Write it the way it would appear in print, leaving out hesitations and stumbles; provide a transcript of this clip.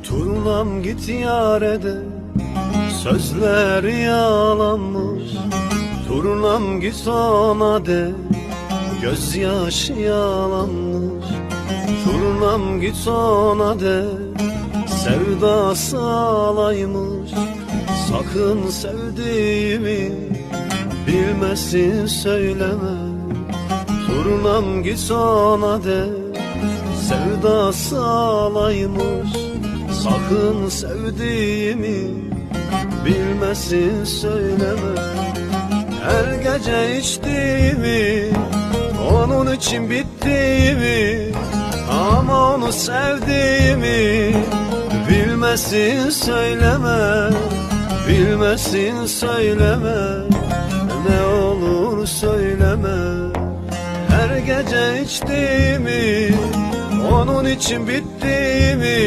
Turnam git yâre de, sözleri yalanmış. Turnam git ona de, gözyaşı yalanmış. Turnam git ona de, sevdası alaymış. Sakın sevdiğimi bilmesin söyleme. Turnam git ona de, sevdası alaymış. Sakın sevdiğimi bilmesin söyleme. Her gece içtiğimi, onun için bittiğimi, ama onu sevdiğimi bilmesin söyleme. Bilmesin söyleme, ne olur söyleme. Her gece içtiğimi, onun için bittiğimi